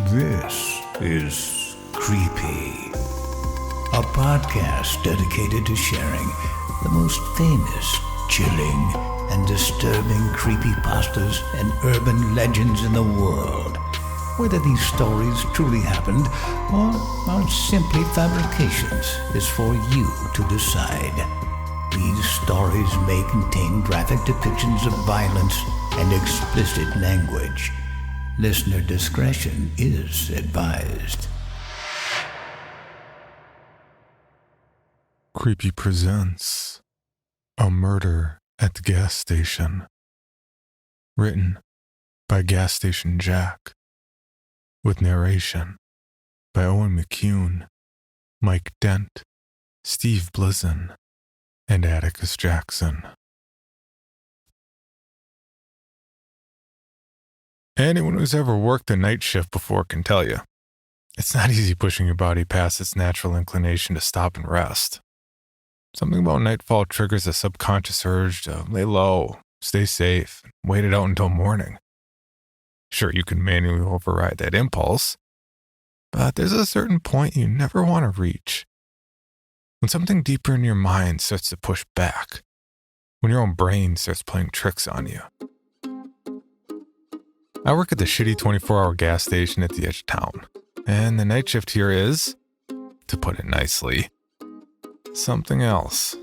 This is Creepy, a podcast dedicated to sharing the most famous, chilling, and disturbing creepypastas and urban legends in the world. Whether these stories truly happened or are simply fabrications is for you to decide. These stories may contain graphic depictions of violence and explicit language. Listener discretion is advised. Creepy presents A Murder at the Gas Station. Written by Gas Station Jack. With narration by Owen McCuen, Mike Dent, Steve Blizin, and Atticus Jackson. Anyone who's ever worked the night shift before can tell you, it's not easy pushing your body past its natural inclination to stop and rest. Something about nightfall triggers a subconscious urge to lay low, stay safe, and wait it out until morning. Sure, you can manually override that impulse, but there's a certain point you never want to reach. When something deeper in your mind starts to push back, when your own brain starts playing tricks on you. I work at the shitty 24-hour gas station at the edge of town, and the night shift here is, to put it nicely, something else.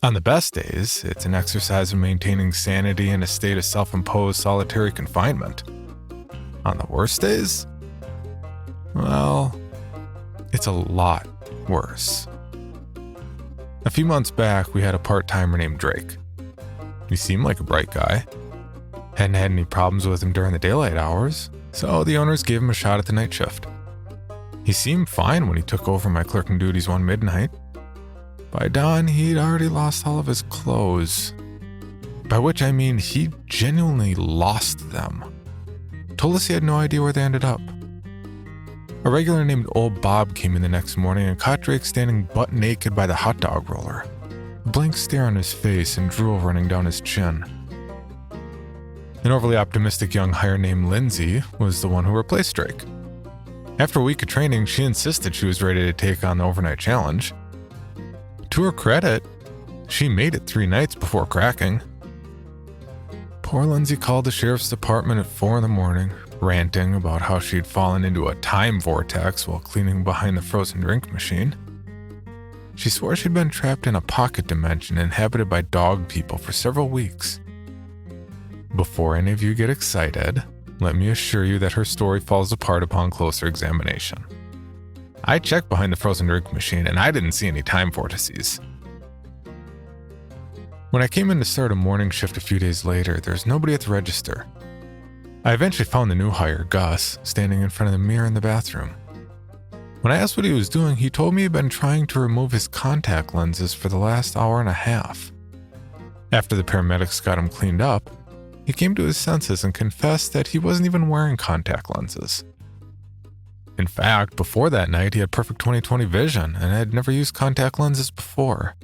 On the best days, it's an exercise in maintaining sanity in a state of self-imposed solitary confinement. On the worst days, well, it's a lot worse. A few months back, we had a part-timer named Drake. He seemed like a bright guy. Hadn't had any problems with him during the daylight hours, so the owners gave him a shot at the night shift. He seemed fine when he took over my clerking duties one midnight. By dawn, he'd already lost all of his clothes. By which I mean he genuinely lost them. Told us he had no idea where they ended up. A regular named Old Bob came in the next morning and caught Drake standing butt naked by the hot dog roller. A blank stare on his face and drool running down his chin. An overly optimistic young hire named Lindsay was the one who replaced Drake. After a week of training, she insisted she was ready to take on the overnight challenge. To her credit, she made it 3 nights before cracking. Poor Lindsay called the sheriff's department at 4 a.m, ranting about how she'd fallen into a time vortex while cleaning behind the frozen drink machine. She swore she'd been trapped in a pocket dimension inhabited by dog people for several weeks. Before any of you get excited, let me assure you that her story falls apart upon closer examination. I checked behind the frozen drink machine and I didn't see any time vortices. When I came in to start a morning shift a few days later, there was nobody at the register. I eventually found the new hire, Gus, standing in front of the mirror in the bathroom. When I asked what he was doing, he told me he'd been trying to remove his contact lenses for the last hour and a half. After the paramedics got him cleaned up, he came to his senses and confessed that he wasn't even wearing contact lenses. In fact, before that night, he had perfect 20/20 vision and had never used contact lenses before.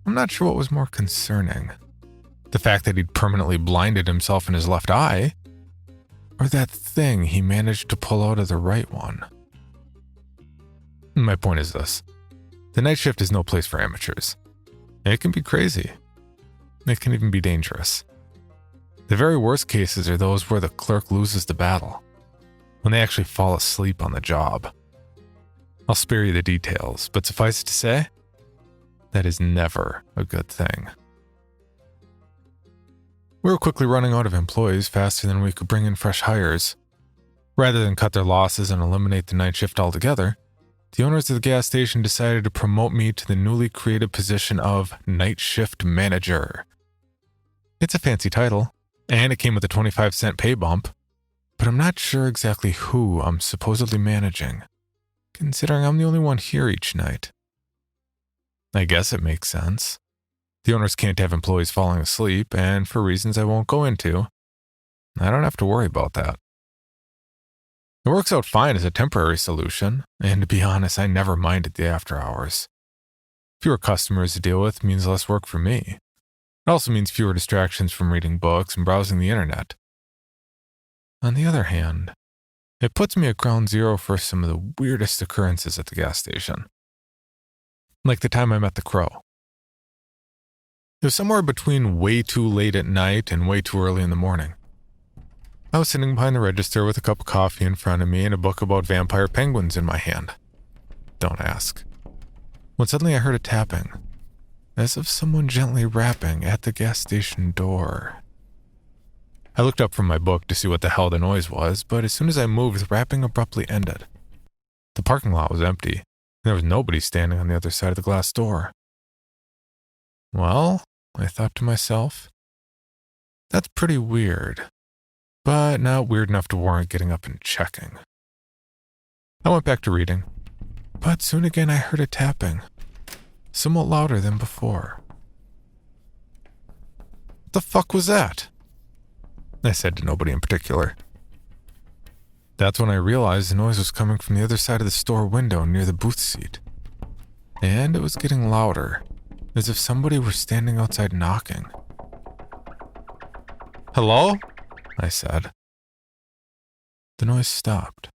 I'm not sure what was more concerning. The fact that he'd permanently blinded himself in his left eye, or that thing he managed to pull out of the right one. My point is this. The night shift is no place for amateurs. It can be crazy. It can even be dangerous. The very worst cases are those where the clerk loses the battle, when they actually fall asleep on the job. I'll spare you the details, but suffice it to say, that is never a good thing. We were quickly running out of employees faster than we could bring in fresh hires. Rather than cut their losses and eliminate the night shift altogether, the owners of the gas station decided to promote me to the newly created position of Night Shift Manager. It's a fancy title, and it came with a 25-cent pay bump, but I'm not sure exactly who I'm supposedly managing, considering I'm the only one here each night. I guess it makes sense. The owners can't have employees falling asleep, and for reasons I won't go into, I don't have to worry about that. It works out fine as a temporary solution, and to be honest, I never minded the after hours. Fewer customers to deal with means less work for me. It also means fewer distractions from reading books and browsing the internet. On the other hand, It puts me at ground zero for some of the weirdest occurrences at the gas station. Like the time I met the crow. It was somewhere between way too late at night and way too early in the morning. I was sitting behind the register with a cup of coffee in front of me and a book about vampire penguins in my hand. Don't ask. When suddenly I heard a tapping, as of someone gently rapping at the gas station door. I looked up from my book to see what the hell the noise was, but as soon as I moved, the rapping abruptly ended. The parking lot was empty, and there was nobody standing on the other side of the glass door. Well, I thought to myself, that's pretty weird, but not weird enough to warrant getting up and checking. I went back to reading, but soon again I heard a tapping, somewhat louder than before. What the fuck was that? I said to nobody in particular. That's when I realized the noise was coming from the other side of the store window near the booth seat. And it was getting louder, as if somebody were standing outside knocking. "Hello?" I said. The noise stopped.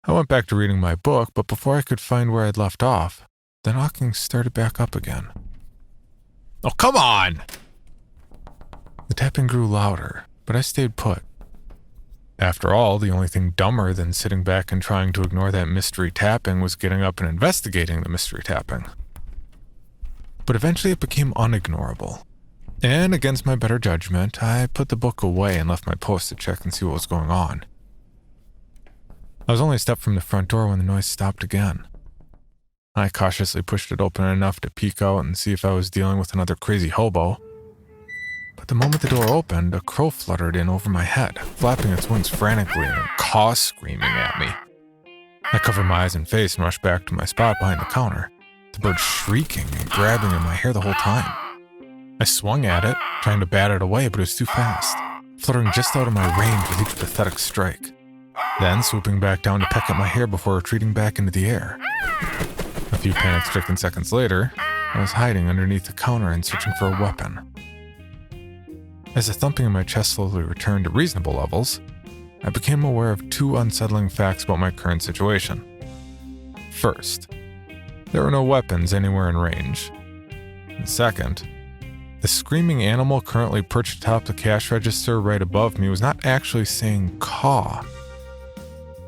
I went back to reading my book, but before I could find where I'd left off, the knocking started back up again. "Oh, come on!" The tapping grew louder, but I stayed put. After all, the only thing dumber than sitting back and trying to ignore that mystery tapping was getting up and investigating the mystery tapping. But eventually it became unignorable. And against my better judgment, I put the book away and left my post to check and see what was going on. I was only a step from the front door when the noise stopped again. I cautiously pushed it open enough to peek out and see if I was dealing with another crazy hobo. But the moment the door opened, a crow fluttered in over my head, flapping its wings frantically and caw screaming at me. I covered my eyes and face and rushed back to my spot behind the counter, the bird shrieking and grabbing at my hair the whole time. I swung at it, trying to bat it away, but it was too fast, fluttering just out of my range with each pathetic strike, then swooping back down to peck at my hair before retreating back into the air. A few panic-stricken seconds later, I was hiding underneath the counter and searching for a weapon. As the thumping in my chest slowly returned to reasonable levels, I became aware of two unsettling facts about my current situation. First, there were no weapons anywhere in range. And second, the screaming animal currently perched atop the cash register right above me was not actually saying caw.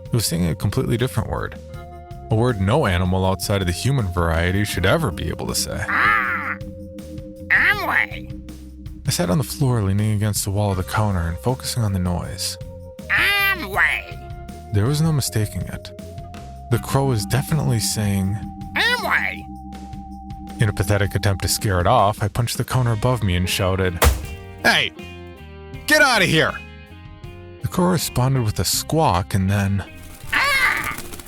It was saying a completely different word. A word no animal outside of the human variety should ever be able to say. Amway! I sat on the floor leaning against the wall of the counter and focusing on the noise. Amway! There was no mistaking it. The crow was definitely saying, Amway! In a pathetic attempt to scare it off, I punched the counter above me and shouted, "Hey! Get out of here!" The crow responded with a squawk and then,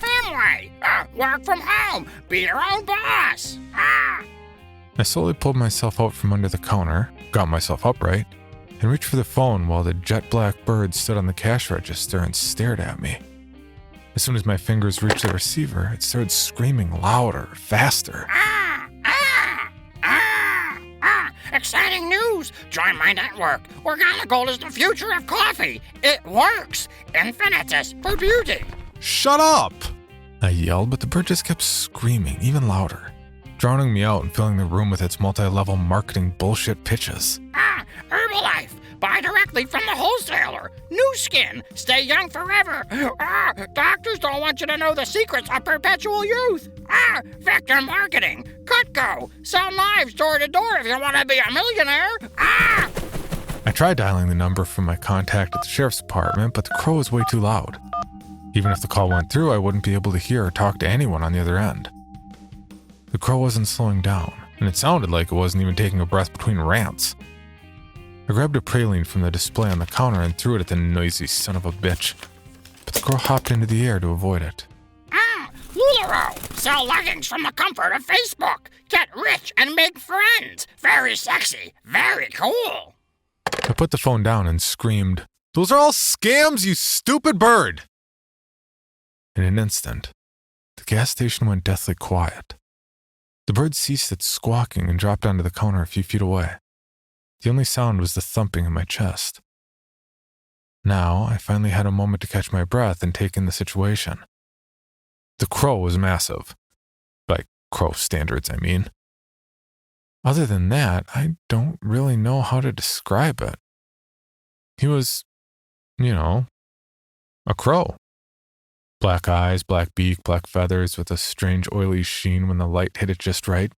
Amway! Work from home! Be your own boss! I slowly pulled myself out from under the counter, got myself upright, and reached for the phone while the jet black bird stood on the cash register and stared at me. As soon as my fingers reached the receiver, it started screaming louder, faster. Exciting news! Join my network. Organic gold is the future of coffee. It works. Infinitus for beauty. "Shut up!" I yelled, but the bird just kept screaming even louder, drowning me out and filling the room with its multi-level marketing bullshit pitches. Herbalife. Buy directly from the wholesaler. New skin. Stay young forever. Doctors don't want you to know the secrets of perpetual youth. Vector marketing. Cutco. Sell knives door to door if you want to be a millionaire. I tried dialing the number from my contact at the sheriff's department, but the crow was way too loud. Even if the call went through, I wouldn't be able to hear or talk to anyone on the other end. The crow wasn't slowing down, and it sounded like it wasn't even taking a breath between rants. I grabbed a praline from the display on the counter and threw it at the noisy son of a bitch, but the crow hopped into the air to avoid it. LuLaRoe. Sell leggings from the comfort of Facebook. Get rich and make friends. Very sexy. Very cool. I put the phone down and screamed, "Those are all scams, you stupid bird!" In an instant, the gas station went deathly quiet. The bird ceased its squawking and dropped onto the counter a few feet away. The only sound was the thumping in my chest. Now, I finally had a moment to catch my breath and take in the situation. The crow was massive. By crow standards, I mean. Other than that, I don't really know how to describe it. He was, a crow. Black eyes, black beak, black feathers with a strange oily sheen when the light hit it just right.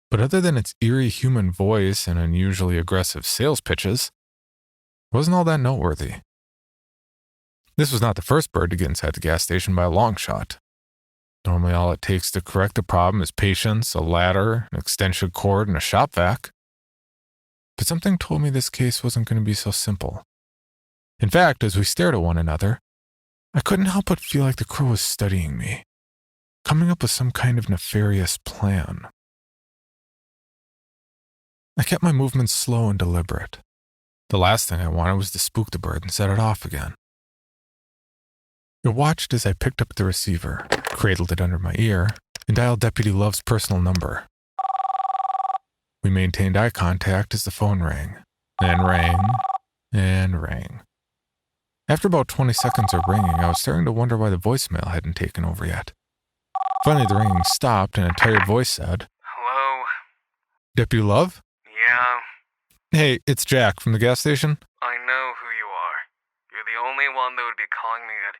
But other than its eerie human voice and unusually aggressive sales pitches, it wasn't all that noteworthy. This was not the first bird to get inside the gas station by a long shot. Normally all it takes to correct a problem is patience, a ladder, an extension cord, and a shop vac. But something told me this case wasn't going to be so simple. In fact, as we stared at one another, I couldn't help but feel like the crow was studying me, coming up with some kind of nefarious plan. I kept my movements slow and deliberate. The last thing I wanted was to spook the bird and set it off again. It watched as I picked up the receiver, cradled it under my ear, and dialed Deputy Love's personal number. We maintained eye contact as the phone rang, and rang, and rang. After about 20 seconds of ringing, I was starting to wonder why the voicemail hadn't taken over yet. Finally, the ringing stopped, and a tired voice said, "Hello? Deputy Love? Yeah, Hey, it's Jack from the gas station. I know who you are. You're the only one that would be calling me at...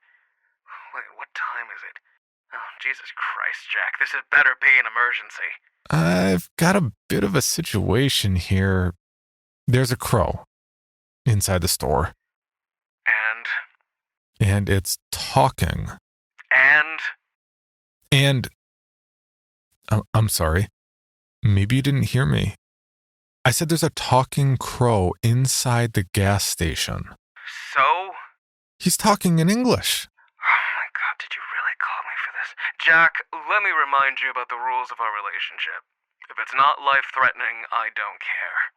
Wait, what time is it? Oh, Jesus Christ, Jack, this had better be an emergency." I've got a bit of a situation here. There's a crow inside the store. And it's talking. And I'm sorry. Maybe you didn't hear me. I said there's a talking crow inside the gas station. So? He's talking in English. Oh my God, did you really call me for this? Jack, let me remind you about the rules of our relationship. If it's not life-threatening, I don't care.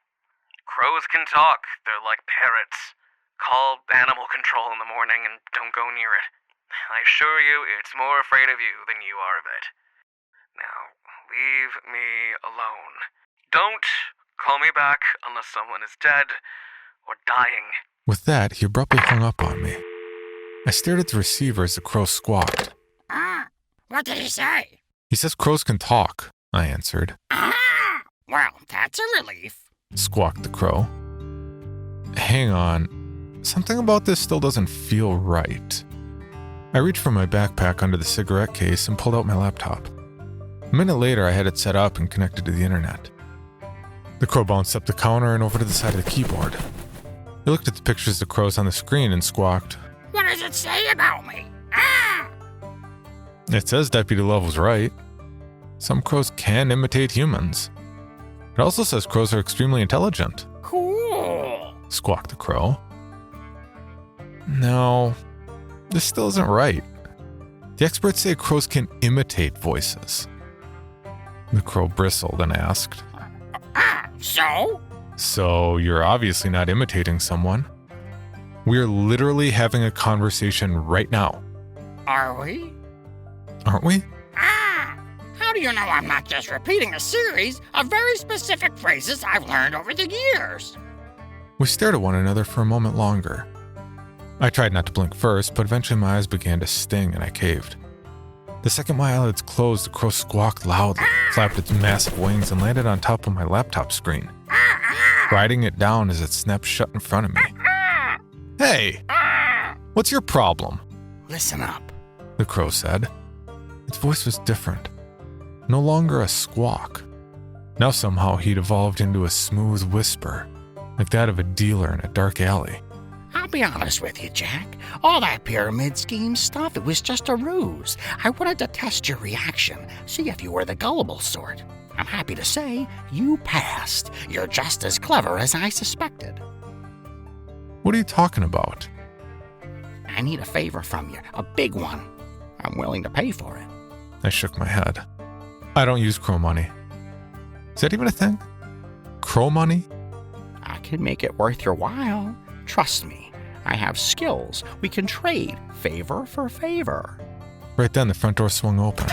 Crows can talk. They're like parrots. Call animal control in the morning and don't go near it. I assure you, it's more afraid of you than you are of it. Now, leave me alone. Don't call me back unless someone is dead or dying. With that, he abruptly hung up on me. I stared at the receiver as the crow squawked. What did he say? He says crows can talk, I answered. Well, that's a relief. Squawked the crow. Hang on. Something about this still doesn't feel right. I reached for my backpack under the cigarette case and pulled out my laptop. A minute later, I had it set up and connected to the internet. The crow bounced up the counter and over to the side of the keyboard. He looked at the pictures of the crows on the screen and squawked. What does it say about me? It says Deputy Love was right. Some crows can imitate humans. It also says crows are extremely intelligent. Cool. Squawked the crow. No, this still isn't right. The experts say crows can imitate voices. The crow bristled and asked, So? So you're obviously not imitating someone. We're literally having a conversation right now. Are we? Aren't we? How do you know I'm not just repeating a series of very specific phrases I've learned over the years? We stared at one another for a moment longer. I tried not to blink first, but eventually my eyes began to sting and I caved. The second my eyelids closed, the crow squawked loudly, flapped its massive wings, and landed on top of my laptop screen, riding it down as it snapped shut in front of me. Hey! What's your problem? Listen up, The crow said. Its voice was different. No longer a squawk. Now somehow he'd evolved into a smooth whisper, like that of a dealer in a dark alley. I'll be honest with you, Jack. All that pyramid scheme stuff, it was just a ruse. I wanted to test your reaction, see if you were the gullible sort. I'm happy to say you passed. You're just as clever as I suspected. What are you talking about? I need a favor from you, a big one. I'm willing to pay for it. I shook my head. I don't use crow money. Is that even a thing? Crow money? I can make it worth your while. Trust me, I have skills. We can trade favor for favor. Right then, the front door swung open.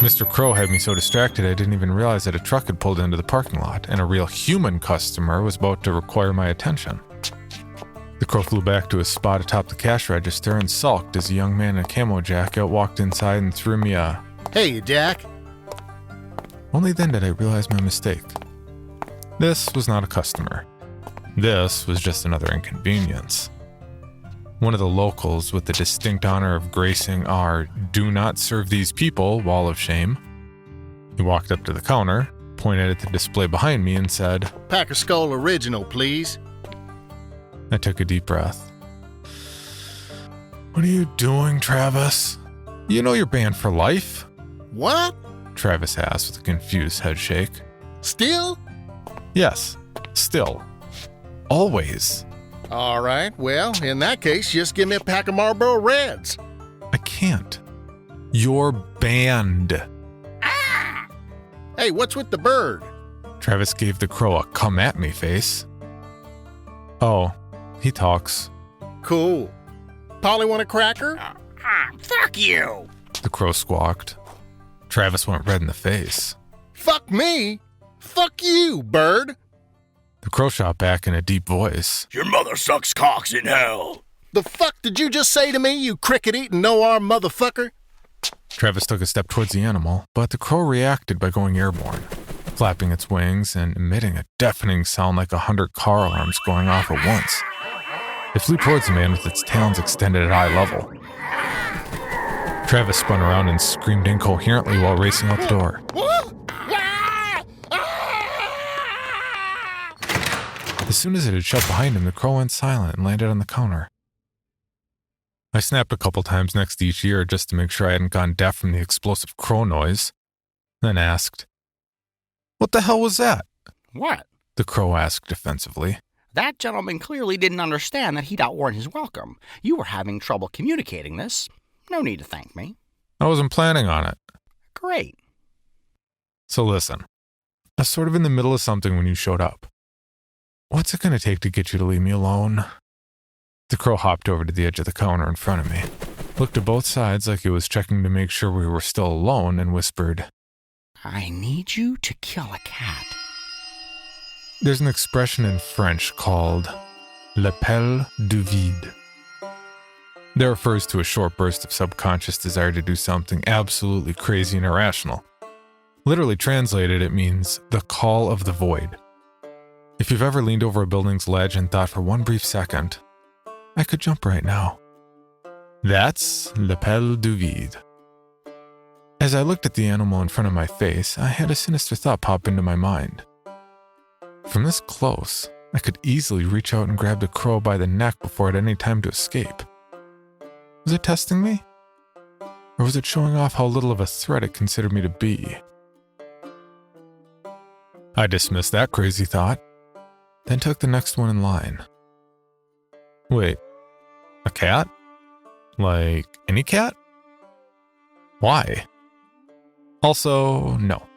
Mr. Crow had me so distracted I didn't even realize that a truck had pulled into the parking lot, and a real human customer was about to require my attention. The crow flew back to his spot atop the cash register and sulked as a young man in a camo jacket walked inside and threw me a, "Hey, Jack." Only then did I realize my mistake. This was not a customer. This was just another inconvenience. One of the locals with the distinct honor of gracing our "do not serve these people" wall of shame. He walked up to the counter, pointed at the display behind me, and said, "Packer Skull Original, please." I took a deep breath. "What are you doing, Travis? You know you're banned for life?" "What? Travis asked with a confused headshake. Still?" "Yes, still. Always." "All right, well, in that case, just give me a pack of Marlboro Reds." "I can't. You're banned." "Hey, what's with the bird?" Travis gave the crow a come-at-me face. "Oh, he talks." "Cool. Polly want a cracker?" Fuck you! The crow squawked. Travis went red in the face. "Fuck me? Fuck you, bird." The crow shot back in a deep voice. Your mother sucks cocks in hell. "The fuck did you just say to me, you cricket-eating no-arm motherfucker?" Travis took a step towards the animal, but the crow reacted by going airborne, flapping its wings and emitting a deafening sound like 100 car alarms going off at once. It flew towards the man with its talons extended at eye level. Travis spun around and screamed incoherently while racing out the door. As soon as it had shut behind him, the crow went silent and landed on the counter. I snapped a couple times next to each ear just to make sure I hadn't gone deaf from the explosive crow noise, then asked, "What the hell was that?" What? The crow asked defensively. That gentleman clearly didn't understand that he'd outworn his welcome. You were having trouble communicating this. No need to thank me. I wasn't planning on it. Great. So listen, I was sort of in the middle of something when you showed up. What's it going to take to get you to leave me alone? The crow hopped over to the edge of the counter in front of me, looked to both sides like it was checking to make sure we were still alone, and whispered, I need you to kill a cat. There's an expression in French called l'appel du vide. That refers to a short burst of subconscious desire to do something absolutely crazy and irrational. Literally translated, it means the call of the void. If you've ever leaned over a building's ledge and thought for one brief second, I could jump right now. That's l'appel du vide. As I looked at the animal in front of my face, I had a sinister thought pop into my mind. From this close, I could easily reach out and grab the crow by the neck before it had any time to escape. Was it testing me? Or was it showing off how little of a threat it considered me to be? I dismissed that crazy thought, then took the next one in line. Wait, a cat? Like any cat? Why? Also, no.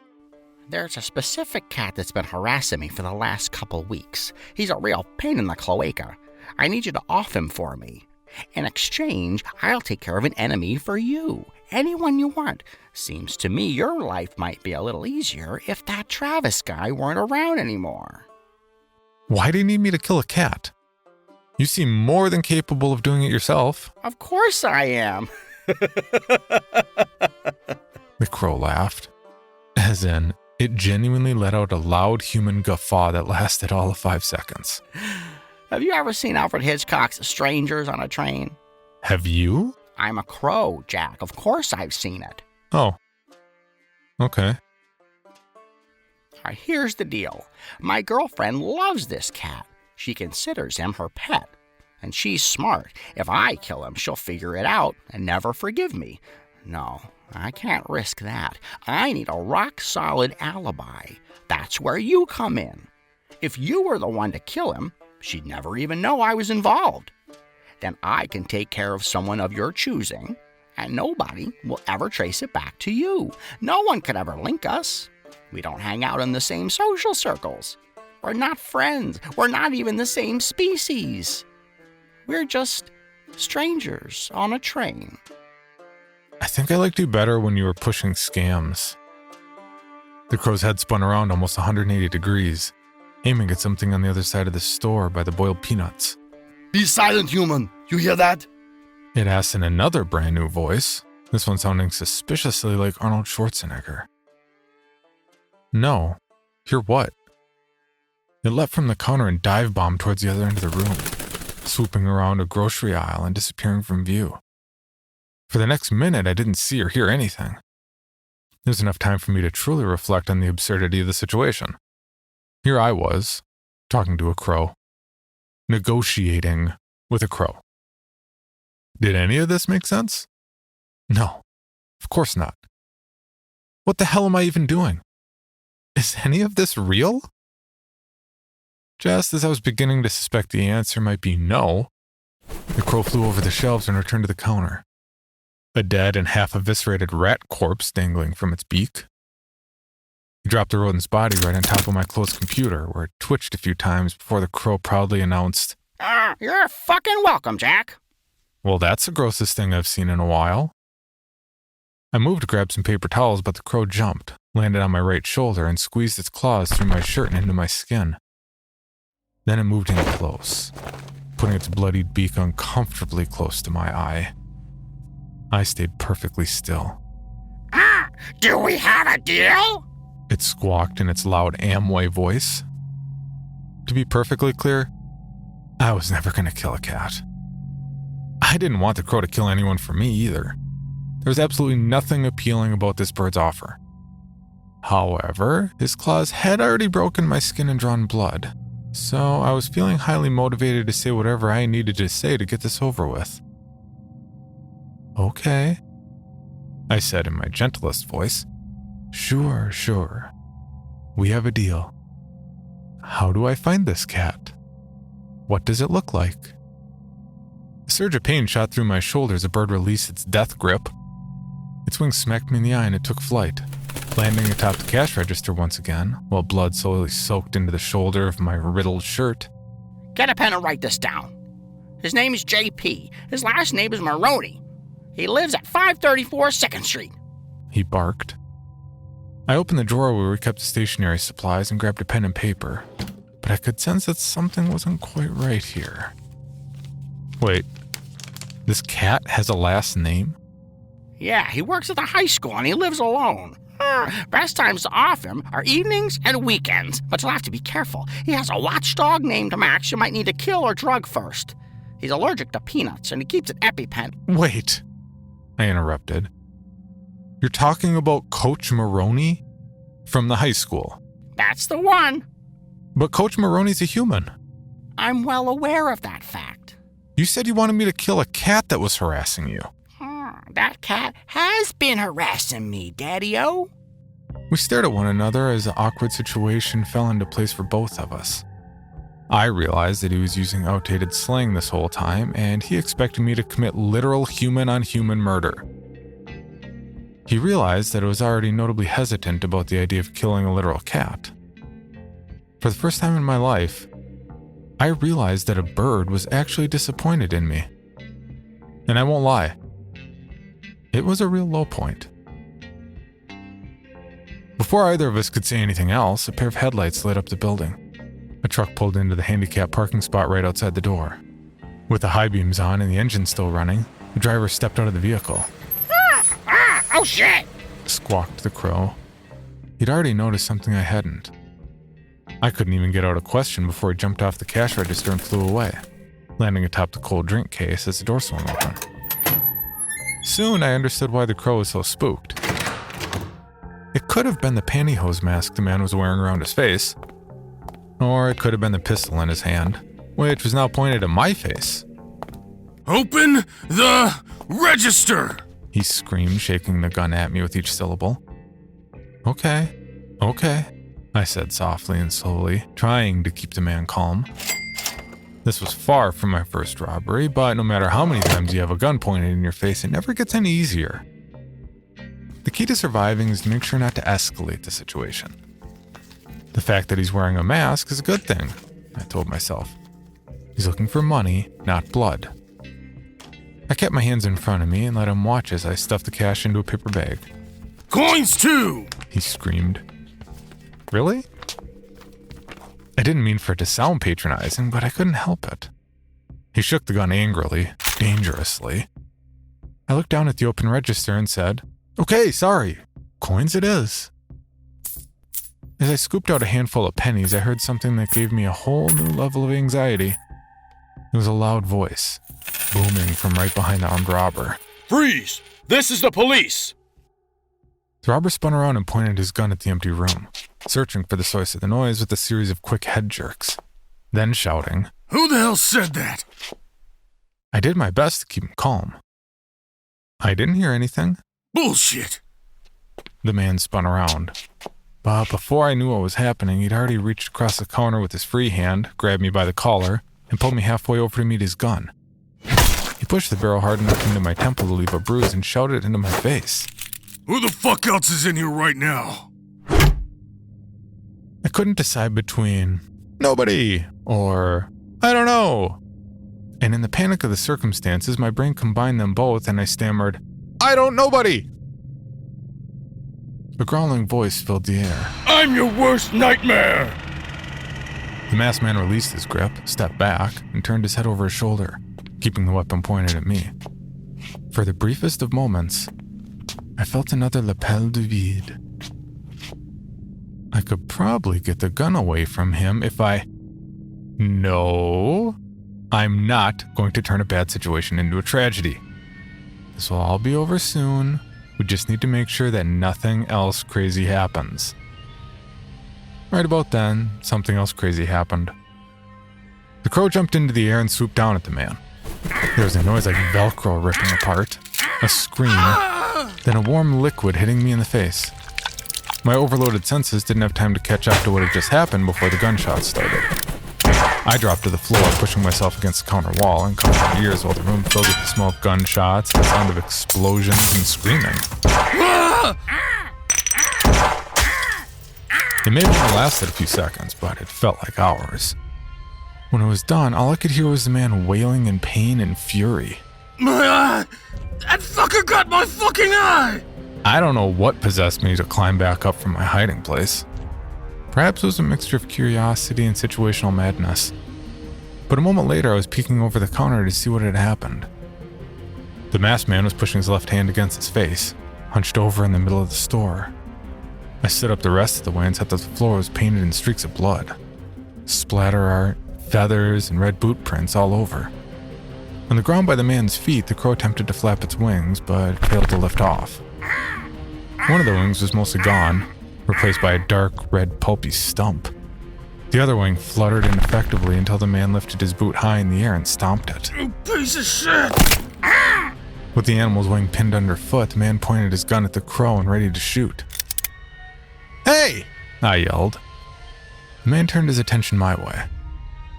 There's a specific cat that's been harassing me for the last couple weeks. He's a real pain in the cloaca. I need you to off him for me. In exchange, I'll take care of an enemy for you. Anyone you want. Seems to me your life might be a little easier if that Travis guy weren't around anymore. Why do you need me to kill a cat? You seem more than capable of doing it yourself. Of course I am. The crow laughed. As in, it genuinely let out a loud human guffaw that lasted all of 5 seconds. Have you ever seen Alfred Hitchcock's Strangers on a Train? Have you? I'm a crow, Jack. Of course I've seen it. Oh. Okay. All right, here's the deal. My girlfriend loves this cat. She considers him her pet. And she's smart. If I kill him, she'll figure it out and never forgive me. No, I can't risk that. I need a rock-solid alibi. That's where you come in. If you were the one to kill him, she'd never even know I was involved. Then I can take care of someone of your choosing, and nobody will ever trace it back to you. No one could ever link us. We don't hang out in the same social circles. We're not friends. We're not even the same species. We're just strangers on a train. I think I liked you better when you were pushing scams. The crow's head spun around almost 180 degrees, aiming at something on the other side of the store by the boiled peanuts. Be silent, human. You hear that? It asked in another brand new voice, this one sounding suspiciously like Arnold Schwarzenegger. No. Hear what? It leapt from the counter and dive-bombed towards the other end of the room, swooping around a grocery aisle and disappearing from view. For the next minute, I didn't see or hear anything. There was enough time for me to truly reflect on the absurdity of the situation. Here I was, talking to a crow, negotiating with a crow. Did any of this make sense? No, of course not. What the hell am I even doing? Is any of this real? Just as I was beginning to suspect the answer might be no, the crow flew over the shelves and returned to the counter. A dead and half-eviscerated rat corpse dangling from its beak. He dropped the rodent's body right on top of my closed computer, where it twitched a few times before the crow proudly announced, You're fucking welcome, Jack. Well, that's the grossest thing I've seen in a while. I moved to grab some paper towels, but the crow jumped, landed on my right shoulder, and squeezed its claws through my shirt and into my skin. Then it moved in close, putting its bloodied beak uncomfortably close to my eye. I stayed perfectly still. Do we have a deal? It squawked in its loud Amway voice. To be perfectly clear, I was never going to kill a cat. I didn't want the crow to kill anyone for me either. There was absolutely nothing appealing about this bird's offer. However, his claws had already broken my skin and drawn blood, so I was feeling highly motivated to say whatever I needed to say to get this over with. Okay, I said in my gentlest voice. Sure. We have a deal. How do I find this cat? What does it look like? A surge of pain shot through my shoulder as the bird released its death grip. Its wings smacked me in the eye and it took flight, landing atop the cash register once again, while blood slowly soaked into the shoulder of my riddled shirt. Get a pen and write this down. His name is JP. His last name is Maroney. He lives at 534 2nd Street. He barked. I opened the drawer where we kept the stationery supplies and grabbed a pen and paper, but I could sense that something wasn't quite right here. Wait, this cat has a last name? Yeah, he works at the high school and he lives alone. Best times to off him are evenings and weekends, but you'll have to be careful. He has a watchdog named Max you might need to kill or drug first. He's allergic to peanuts and he keeps an EpiPen. Wait, I interrupted. You're talking about Coach Maroney from the high school? That's the one. But Coach Maroney's a human. I'm well aware of that fact. You said you wanted me to kill a cat that was harassing you. That cat has been harassing me, Daddy-O. We stared at one another as the awkward situation fell into place for both of us. I realized that he was using outdated slang this whole time, and he expected me to commit literal human-on-human murder. He realized that I was already notably hesitant about the idea of killing a literal cat. For the first time in my life, I realized that a bird was actually disappointed in me. And I won't lie, it was a real low point. Before either of us could say anything else, a pair of headlights lit up the building. A truck pulled into the handicapped parking spot right outside the door. With the high beams on and the engine still running, the driver stepped out of the vehicle. Oh shit! Squawked the crow. He'd already noticed something I hadn't. I couldn't even get out a question before he jumped off the cash register and flew away, landing atop the cold drink case as the door swung open. Soon I understood why the crow was so spooked. It could have been the pantyhose mask the man was wearing around his face, or it could have been the pistol in his hand, which was now pointed at my face. Open the register! He screamed, shaking the gun at me with each syllable. Okay, I said softly and slowly, trying to keep the man calm. This was far from my first robbery, but no matter how many times you have a gun pointed in your face, it never gets any easier. The key to surviving is to make sure not to escalate the situation. The fact that he's wearing a mask is a good thing, I told myself. He's looking for money, not blood. I kept my hands in front of me and let him watch as I stuffed the cash into a paper bag. Coins too! He screamed. Really? I didn't mean for it to sound patronizing, but I couldn't help it. He shook the gun angrily, dangerously. I looked down at the open register and said, "Okay, sorry. Coins it is." As I scooped out a handful of pennies, I heard something that gave me a whole new level of anxiety. It was a loud voice, booming from right behind the armed robber. Freeze! This is the police! The robber spun around and pointed his gun at the empty room, searching for the source of the noise with a series of quick head jerks, then shouting, Who the hell said that? I did my best to keep him calm. I didn't hear anything. Bullshit! The man spun around. But before I knew what was happening, he'd already reached across the counter with his free hand, grabbed me by the collar, and pulled me halfway over to meet his gun. He pushed the barrel hard enough into my temple to leave a bruise and shouted into my face. Who the fuck else is in here right now? I couldn't decide between nobody or I don't know. And in the panic of the circumstances, my brain combined them both and I stammered, I don't nobody. A growling voice filled the air. I'm your worst nightmare! The masked man released his grip, stepped back, and turned his head over his shoulder, keeping the weapon pointed at me. For the briefest of moments, I felt another lapel du vide. I could probably get the gun away from him if I... No, I'm not going to turn a bad situation into a tragedy. This will all be over soon. We just need to make sure that nothing else crazy happens. Right about then, something else crazy happened. The crow jumped into the air and swooped down at the man. There was a noise like Velcro ripping apart, a scream, then a warm liquid hitting me in the face. My overloaded senses didn't have time to catch up to what had just happened before the gunshots started. I dropped to the floor, pushing myself against the counter wall and covered my ears while the room filled with the smell of gunshots, the sound of explosions, and screaming. It may have only lasted a few seconds, but it felt like hours. When it was done, all I could hear was the man wailing in pain and fury. My eye! That fucker got my fucking eye! I don't know what possessed me to climb back up from my hiding place. Perhaps it was a mixture of curiosity and situational madness. But a moment later, I was peeking over the counter to see what had happened. The masked man was pushing his left hand against his face, hunched over in the middle of the store. I stood up the rest of the way and saw that the floor was painted in streaks of blood. Splatter art, feathers, and red boot prints all over. On the ground by the man's feet, the crow attempted to flap its wings, but failed to lift off. One of the wings was mostly gone, replaced by a dark, red, pulpy stump. The other wing fluttered ineffectively until the man lifted his boot high in the air and stomped it. You piece of shit! With the animal's wing pinned underfoot, the man pointed his gun at the crow and ready to shoot. Hey! I yelled. The man turned his attention my way.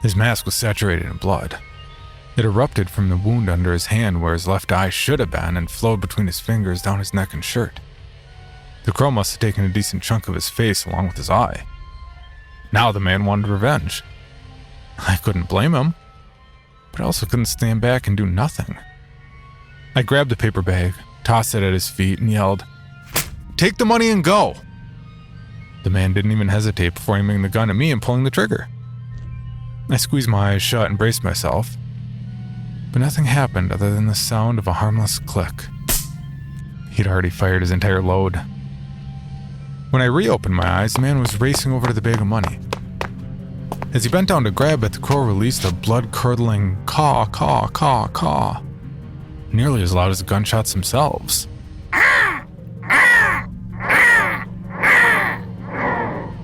His mask was saturated in blood. It erupted from the wound under his hand where his left eye should have been and flowed between his fingers down his neck and shirt. The crow must have taken a decent chunk of his face along with his eye. Now the man wanted revenge. I couldn't blame him, but I also couldn't stand back and do nothing. I grabbed the paper bag, tossed it at his feet, and yelled, "Take the money and go!" The man didn't even hesitate before aiming the gun at me and pulling the trigger. I squeezed my eyes shut and braced myself, but nothing happened other than the sound of a harmless click. He'd already fired his entire load. When I reopened my eyes, the man was racing over to the bag of money. As he bent down to grab it, the crow released a blood-curdling caw, caw, caw, caw, nearly as loud as the gunshots themselves.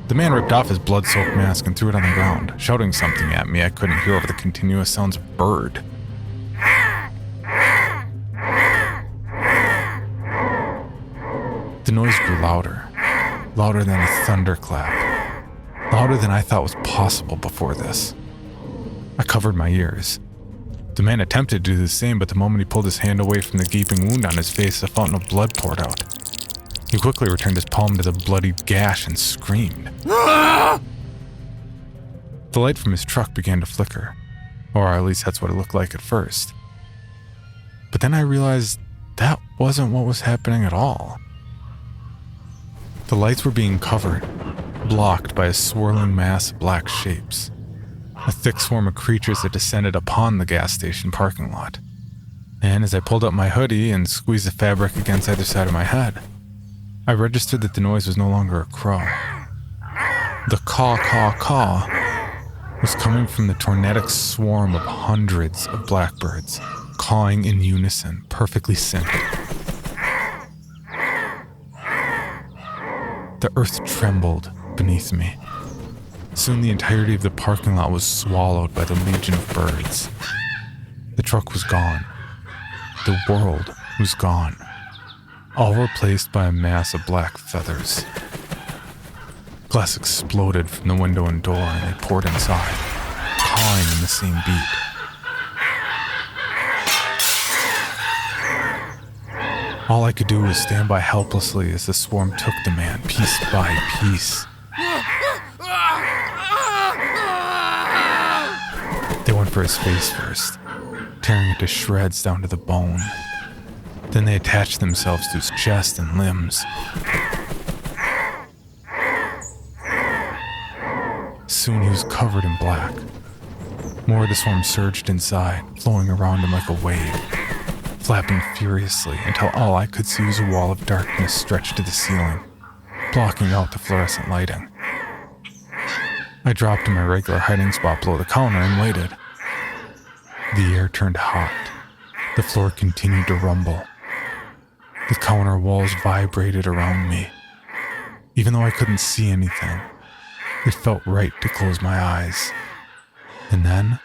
The man ripped off his blood-soaked mask and threw it on the ground, shouting something at me I couldn't hear over the continuous sounds of bird. The noise grew louder, louder than a thunderclap, louder than I thought was possible before this. I covered my ears. The man attempted to do the same, but the moment he pulled his hand away from the gaping wound on his face, a fountain of blood poured out. He quickly returned his palm to the bloody gash and screamed. The light from his truck began to flicker, or at least that's what it looked like at first. But then I realized that wasn't what was happening at all. The lights were being covered, blocked by a swirling mass of black shapes. a thick swarm of creatures had descended upon the gas station parking lot. And as I pulled up my hoodie and squeezed the fabric against either side of my head, I registered that the noise was no longer a crow. The caw, caw, caw was coming from the tornadic swarm of hundreds of blackbirds, cawing in unison, perfectly synced. The earth trembled beneath me. Soon the entirety of the parking lot was swallowed by the legion of birds. The truck was gone. The world was gone, all replaced by a mass of black feathers. Glass exploded from the window and door, and they poured inside, cawing in the same beat. All I could do was stand by helplessly as the swarm took the man piece by piece. They went for his face first, tearing it to shreds down to the bone. Then they attached themselves to his chest and limbs. Soon he was covered in black. More of the swarm surged inside, flowing around him like a wave, flapping furiously until all I could see was a wall of darkness stretched to the ceiling, blocking out the fluorescent lighting. I dropped to my regular hiding spot below the counter and waited. The air turned hot. The floor continued to rumble. The counter walls vibrated around me. Even though I couldn't see anything, it felt right to close my eyes. And then,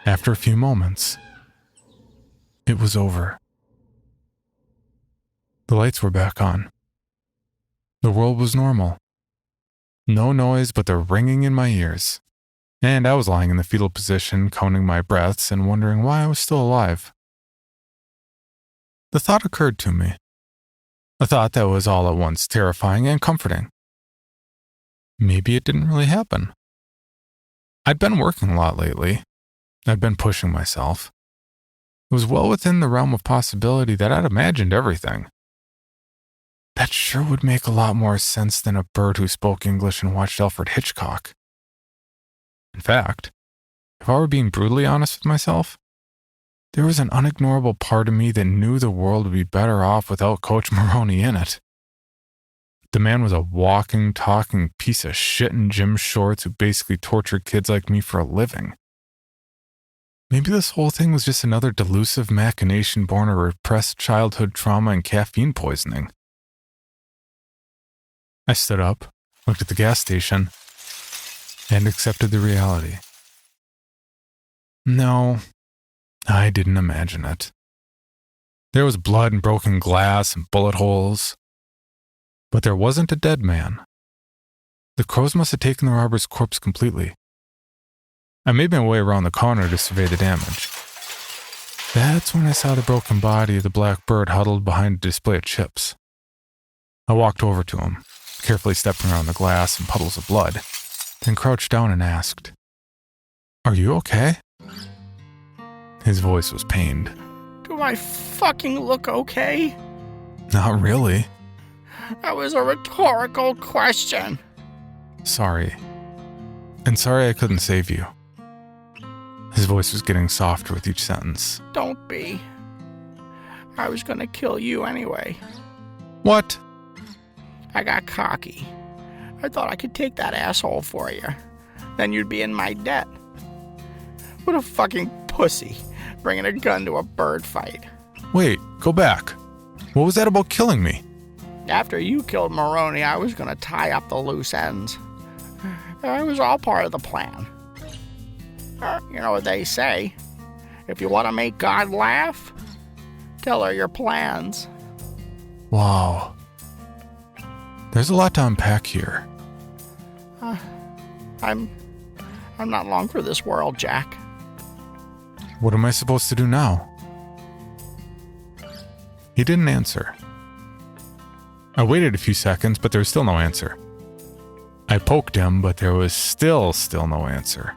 after a few moments, it was over. The lights were back on. The world was normal. No noise but the ringing in my ears. And I was lying in the fetal position, counting my breaths and wondering why I was still alive. The thought occurred to me. A thought that was all at once terrifying and comforting. Maybe it didn't really happen. I'd been working a lot lately. I'd been pushing myself. It was well within the realm of possibility that I'd imagined everything. That sure would make a lot more sense than a bird who spoke English and watched Alfred Hitchcock. In fact, if I were being brutally honest with myself, there was an unignorable part of me that knew the world would be better off without Coach Maroney in it. The man was a walking, talking piece of shit in gym shorts who basically tortured kids like me for a living. Maybe this whole thing was just another delusive machination born of repressed childhood trauma and caffeine poisoning. I stood up, looked at the gas station, and accepted the reality. No, I didn't imagine it. There was blood and broken glass and bullet holes. But there wasn't a dead man. The crows must have taken the robber's corpse completely. I made my way around the corner to survey the damage. That's when I saw the broken body of the black bird huddled behind a display of chips. I walked over to him, carefully stepping around the glass and puddles of blood, then crouched down and asked, "Are you okay?" His voice was pained. Do I fucking look okay? Not really. That was a rhetorical question. Sorry. And sorry I couldn't save you. His voice was getting softer with each sentence. Don't be. I was gonna kill you anyway. What? I got cocky. I thought I could take that asshole for you. Then you'd be in my debt. What a fucking pussy, bringing a gun to a bird fight. Wait, go back. What was that about killing me? After you killed Maroney, I was gonna tie up the loose ends. It was all part of the plan. You know what they say. If you want to make God laugh, tell her your plans. Wow. There's a lot to unpack here. I'm not long for this world, Jack. What am I supposed to do now? He didn't answer. I waited a few seconds, but there was still no answer. I poked him, but there was still no answer.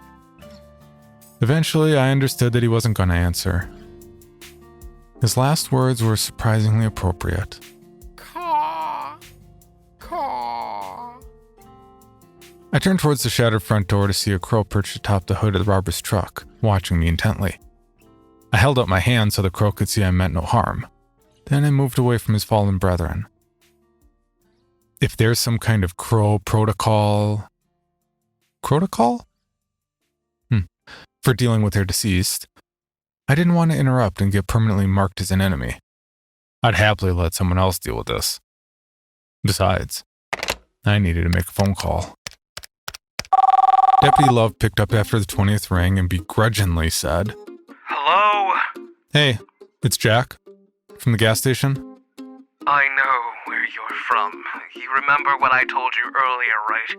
Eventually, I understood that he wasn't going to answer. His last words were surprisingly appropriate. Caw. Caw. I turned towards the shattered front door to see a crow perched atop the hood of the robber's truck, watching me intently. I held out my hand so the crow could see I meant no harm. Then I moved away from his fallen brethren. If there's some kind of crow protocol... Protocol? For dealing with their deceased, I didn't want to interrupt and get permanently marked as an enemy. I'd happily let someone else deal with this. Besides, I needed to make a phone call. Deputy Love picked up after the 20th ring and begrudgingly said, Hello? Hey, it's Jack from the gas station. I know where you're from. You remember what I told you earlier, right?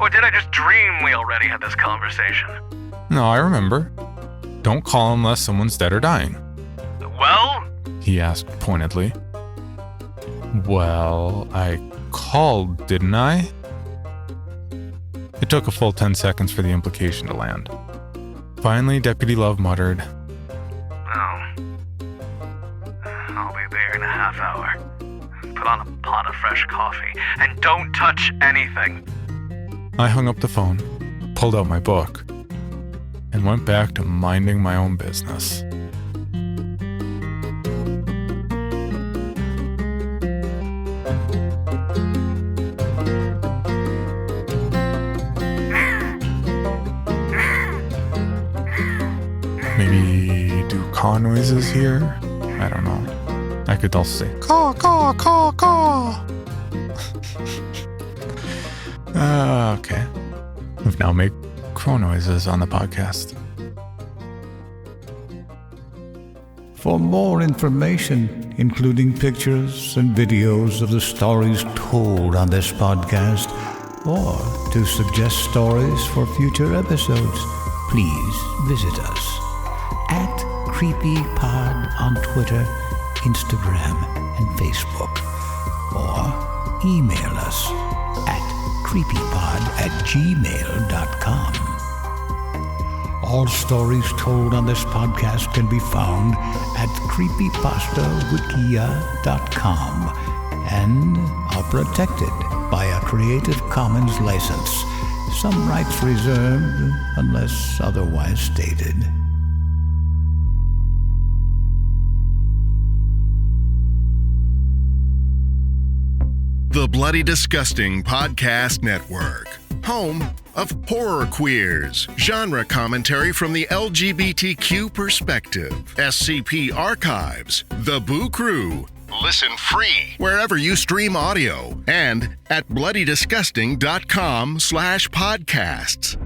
Or did I just dream we already had this conversation? No, I remember. Don't call unless someone's dead or dying. Well? He asked pointedly. Well, I called, didn't I? It took a full 10 seconds for the implication to land. Finally, Deputy Love muttered, Oh. I'll be there in a half hour. Put on a pot of fresh coffee, and don't touch anything. I hung up the phone, pulled out my book, and went back to minding my own business. Maybe do caw noises here? I don't know. I could also say caw, caw, caw, caw. Okay. We've now made crow noises on the podcast. For more information, including pictures and videos of the stories told on this podcast, or to suggest stories for future episodes, please visit us at CreepyPod on Twitter, Instagram, and Facebook, or email us at creepypod@gmail.com. All stories told on this podcast can be found at creepypastawikia.com and are protected by a Creative Commons license. Some rights reserved unless otherwise stated. The Bloody Disgusting Podcast Network, home of horror queers, genre commentary from the LGBTQ perspective, SCP archives, The Boo Crew. Listen free wherever you stream audio and at bloodydisgusting.com/podcasts.